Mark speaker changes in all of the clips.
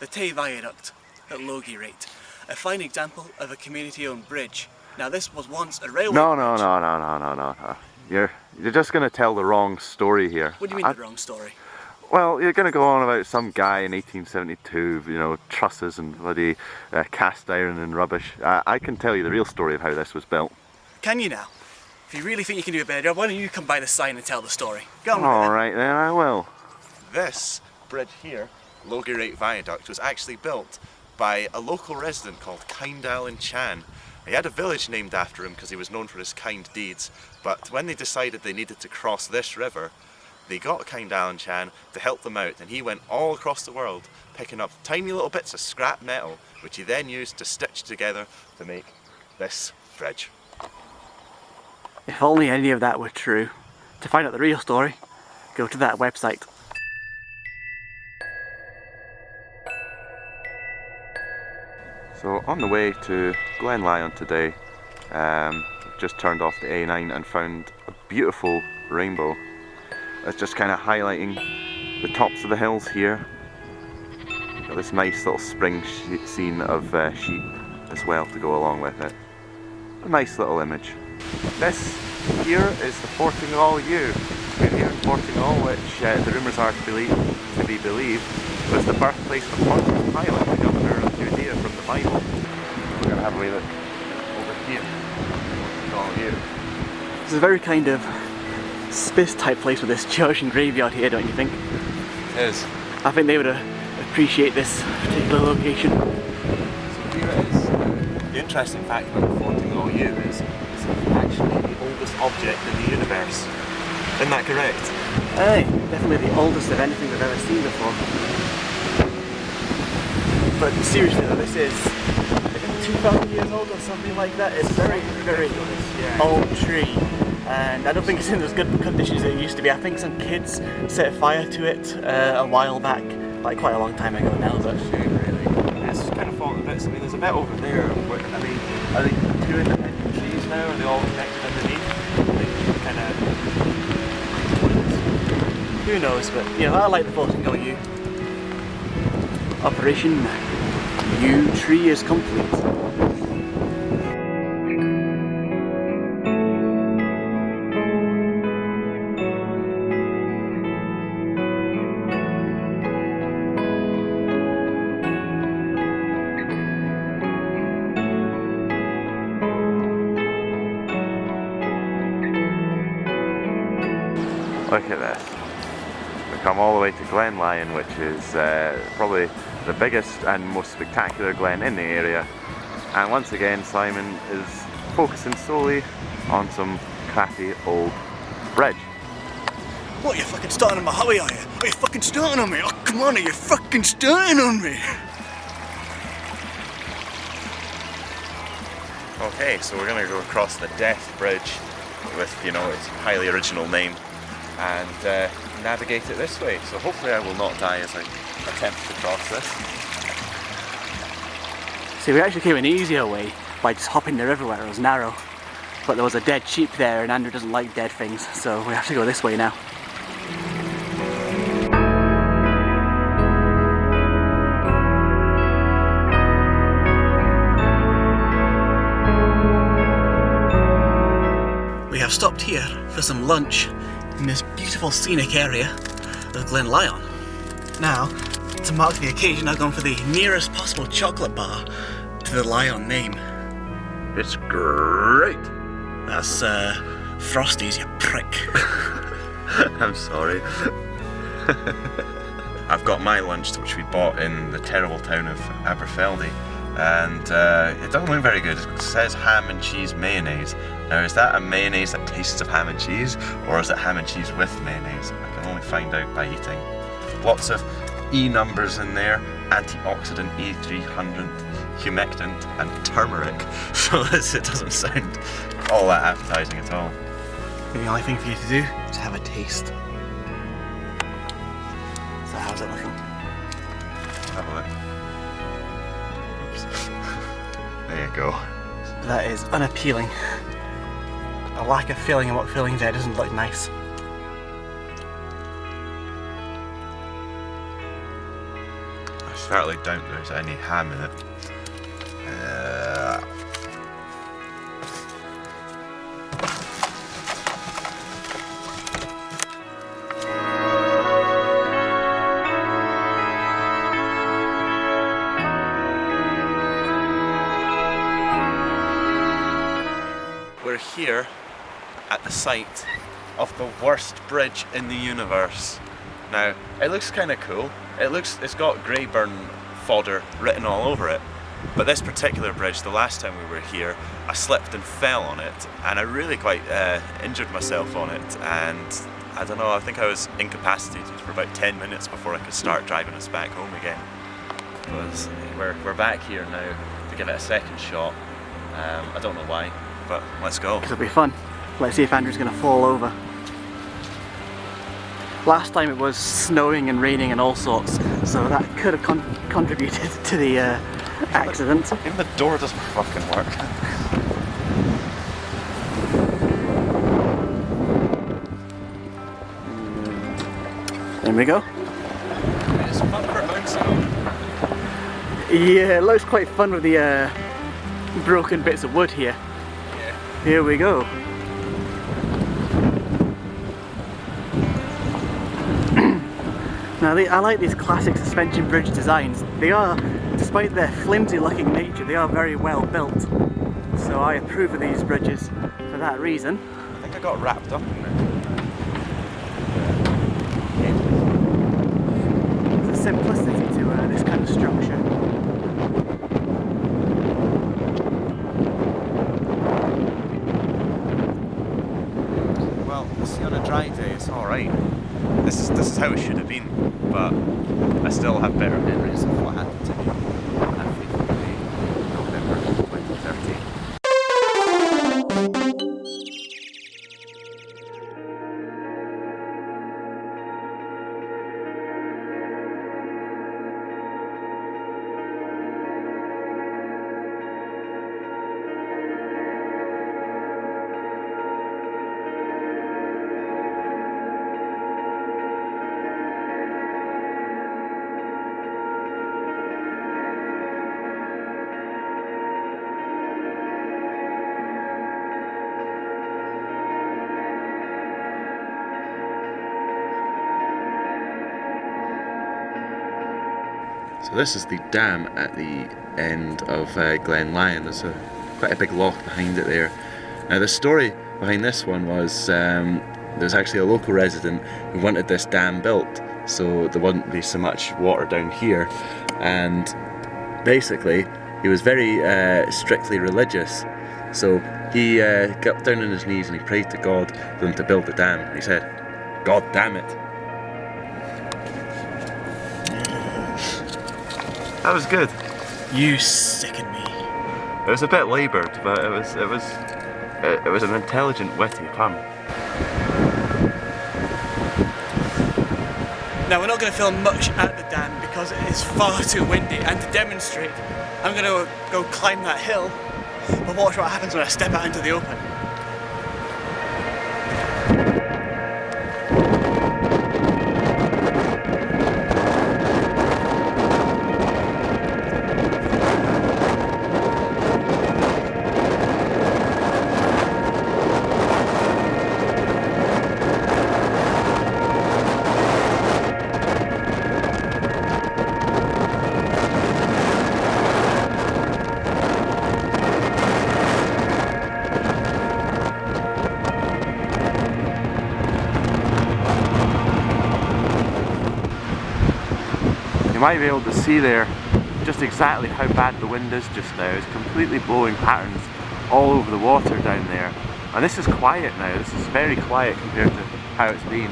Speaker 1: the Loi Viaduct at Loch Lyon, a fine example of a community-owned bridge. Now this was once a railway bridge.
Speaker 2: No. You're just going to tell the wrong story here.
Speaker 1: What do you mean the wrong story?
Speaker 2: Well, you're going to go on about some guy in 1872, you know, trusses and bloody cast iron and rubbish. I can tell you the real story of how this was built.
Speaker 1: Can you now? If you really think you can do a better job, why don't you come by the sign and tell the story? Go on.
Speaker 2: Alright then, I will.
Speaker 3: This bridge here, Loch Lyon Viaduct, was actually built by a local resident called Glen Lyon. He had a village named after him because he was known for his kind deeds, but when they decided they needed to cross this river, they got Glen Lyon to help them out, and he went all across the world picking up tiny little bits of scrap metal which he then used to stitch together to make this bridge.
Speaker 1: If only any of that were true. To find out the real story, go to that website.
Speaker 2: So on the way to Glen Lyon today, just turned off the A9 and found a beautiful rainbow. It's just kind of highlighting the tops of the hills here. Got this nice little spring scene of sheep as well to go along with it. A nice little image. This here is the Fortingall Yew. We're here in Fortingall, which the rumours are to be believed was the birthplace of Pontius Pilate, the governor of Judea from the Bible. We're going to have a wee look over here. Fortingall Yew.
Speaker 1: It's a very kind of Spiz type place with this church and graveyard here, don't you think?
Speaker 3: It is.
Speaker 1: I think they would appreciate this particular location.
Speaker 3: So here it is. The interesting fact about the Fortingall Yew is it's actually the oldest object in the universe. Isn't that correct?
Speaker 1: Aye, definitely the oldest of anything we've ever seen before. But seriously though, this is 2,000 years old or something like that. It's a very, very old tree. And I don't think it's in as good condition as it used to be. I think some kids set fire to it a while back, like quite a long time ago now. But
Speaker 3: Shame, really. It's kind of fallen to bits. I mean, there's a bit over there. I mean, are they two independent trees now? Are they all connected underneath? Kind of.
Speaker 1: who knows? But you know, I like the Fortingall Yew. Operation Yew Tree is complete.
Speaker 2: Look at this. We come all the way to Glen Lyon, which is probably the biggest and most spectacular glen in the area. And once again, Simon is focusing solely on some crappy old bridge.
Speaker 1: What, you're fucking starting on my hobby, are you? Are you fucking starting on me? Oh, come on, are you fucking starting on me?
Speaker 3: Okay, so we're going to go across the Death Bridge with, you know, its highly original name and navigate it this way. So hopefully I will not die as I attempt to cross this.
Speaker 1: See, we actually came an easier way by just hopping the river where it was narrow. But there was a dead sheep there and Andrew doesn't like dead things, so we have to go this way now. We have stopped here for some lunch in this beautiful scenic area of Glen Lyon. Now, to mark the occasion, I've gone for the nearest possible chocolate bar to the Lyon name.
Speaker 2: It's great!
Speaker 1: That's Frosties, you prick.
Speaker 2: I'm sorry.
Speaker 3: I've got my lunch, which we bought in the terrible town of Aberfeldy, and it doesn't look very good. It says ham and cheese mayonnaise. Now, is that a mayonnaise that tastes of ham and cheese, or is it ham and cheese with mayonnaise? I can only find out by eating. Lots of E numbers in there, antioxidant E300, humectant and turmeric, so it doesn't sound all that appetizing at all.
Speaker 1: The only thing for you to do is have a taste. So how's it looking?
Speaker 3: Have a look. Oops. There you go.
Speaker 1: That is unappealing. A lack of filling and what filling's there doesn't look nice.
Speaker 3: That's certainly doubt there's any ham in it. We're here at the site of the worst bridge in the universe. Now, it looks kind of cool. It's got Greyburn fodder written all over it. But this particular bridge, the last time we were here, I slipped and fell on it, and I really quite injured myself on it. And I don't know, I think I was incapacitated for about 10 minutes before I could start driving us back home again. Because we're back here now to give it a second shot. I don't know why, but let's go.
Speaker 1: It'll be fun. Let's see if Andrew's going to fall over. Last time it was snowing and raining and all sorts, so that could have contributed to the accident.
Speaker 3: Even the door doesn't fucking work.
Speaker 1: There we go.
Speaker 3: It's fun for bouncing.
Speaker 1: Yeah, it looks quite fun with the broken bits of wood here.
Speaker 3: Yeah.
Speaker 1: Here we go. Now I like these classic suspension bridge designs. They are, despite their flimsy looking nature, they are very well built. So I approve of these bridges for that reason.
Speaker 3: I think I got wrapped up in there.
Speaker 1: There's a simplicity to this kind of structure.
Speaker 3: Well, see, on a dry day it's alright. This is how it should have been, but I still have better memories of what happened to me on that fateful day, November 2013. So this is the dam at the end of Glen Lyon. There's quite a big loch behind it there. Now the story behind this one was there's actually a local resident who wanted this dam built so there wouldn't be so much water down here, and basically he was very strictly religious, so he got down on his knees and he prayed to God for them to build the dam. He said, "God damn it." That was good.
Speaker 1: You sicken me.
Speaker 3: It was a bit laboured, but it was an intelligent, witty pun.
Speaker 1: Now we're not going to film much at the dam because it is far too windy, and to demonstrate I'm going to go climb that hill, but watch what happens when I step out into the open.
Speaker 2: You might be able to see there just exactly how bad the wind is just now. It's completely blowing patterns all over the water down there. And this is quiet now, this is very quiet compared to how it's been.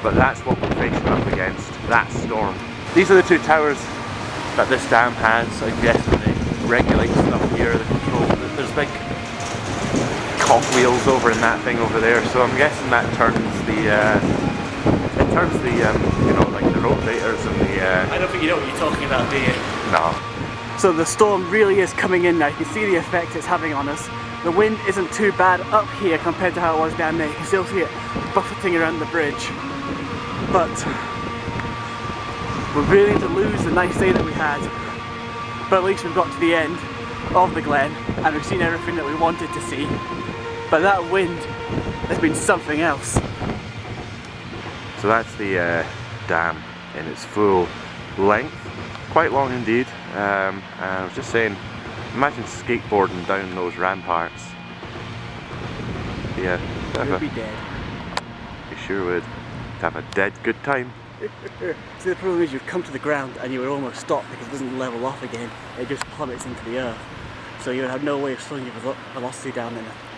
Speaker 2: But that's what we're facing up against, that storm. These are the two towers that this dam has. I'm guessing they regulate stuff here, the control. There's big cogwheels over in that thing over there, so I'm guessing that turns the you know, like the rotators and the
Speaker 1: I don't think you know what you're talking about, do you?
Speaker 2: no.
Speaker 1: So the storm really is coming in now. You can see the effect it's having on us. The wind isn't too bad up here compared to how it was down there. You can still see it buffeting around the bridge. But we're really to lose the nice day that we had, but at least we've got to the end of the glen and we've seen everything that we wanted to see. But that wind has been something else.
Speaker 2: So that's the dam in its full length, quite long indeed. And I was just saying, imagine skateboarding down those ramparts. Yeah,
Speaker 1: You'd be dead.
Speaker 2: you sure would. Have a dead good time.
Speaker 1: See, the problem is you've come to the ground and you would almost stop because it doesn't level off again. It just plummets into the earth. So you would have no way of slowing your velocity down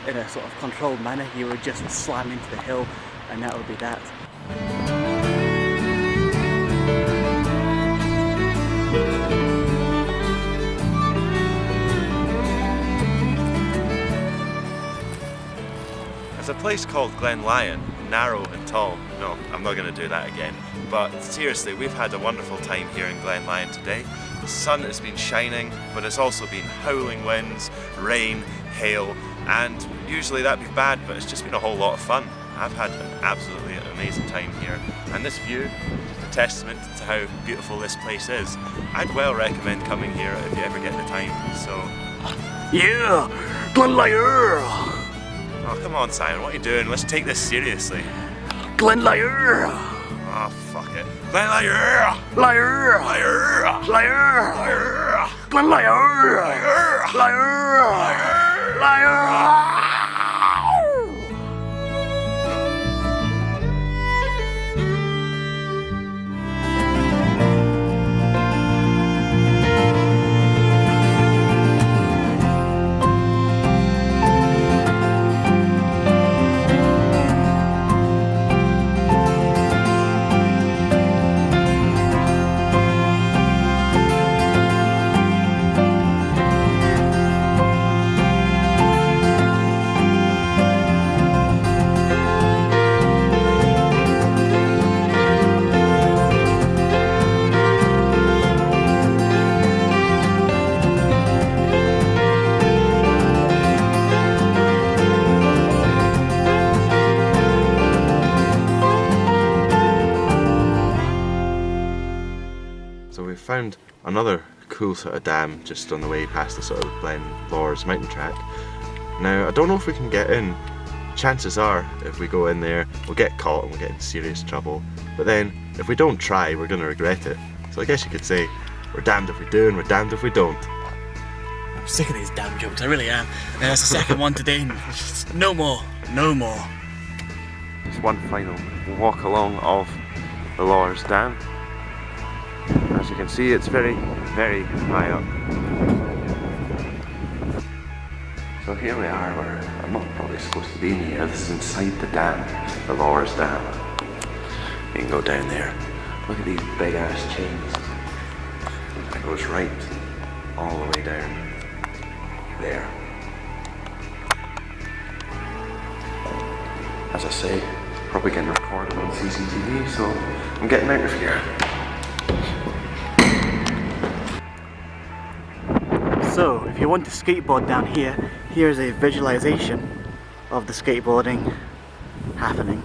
Speaker 1: in a sort of controlled manner. You would just slam into the hill and that would be that.
Speaker 3: There's a place called Glen Lyon, narrow and tall. No, I'm not going to do that again. But seriously, we've had a wonderful time here in Glen Lyon today. The sun has been shining, but it's also been howling winds, rain, hail, and usually that'd be bad, but it's just been a whole lot of fun. I've had an absolutely amazing time here, and this view is a testament to how beautiful this place is. I'd well recommend coming here if you ever get the time, so...
Speaker 1: Yeah! Glen Lyon!
Speaker 3: Oh, come on, Simon, what are you doing? Let's take this seriously.
Speaker 1: Glen Lyon!
Speaker 3: Oh, fuck it. Glen Lyon!
Speaker 1: Lyon!
Speaker 3: Lyon!
Speaker 1: Lyon! Glen Lyon! Lyon! Lyon!
Speaker 2: So we found another cool sort of dam just on the way past the sort of Glen Lyon mountain track. Now I don't know if we can get in. Chances are if we go in there we'll get caught and we'll get in serious trouble. But then if we don't try we're going to regret it. So I guess you could say we're damned if we do and we're damned if we don't.
Speaker 1: I'm sick of these damn jokes, I really am. And that's the second one today. No more. No more.
Speaker 2: Just one final walk along of the Lyon Dam. As you can see, it's very, very high up. So here we are, where I'm not probably supposed to be in here. This is inside the dam, the Lyon Dam. You can go down there. Look at these big ass chains. It goes right all the way down there. As I say, probably getting recorded on CCTV, so I'm getting out of here.
Speaker 1: So, if you want to skateboard down here, here's a visualization of the skateboarding happening.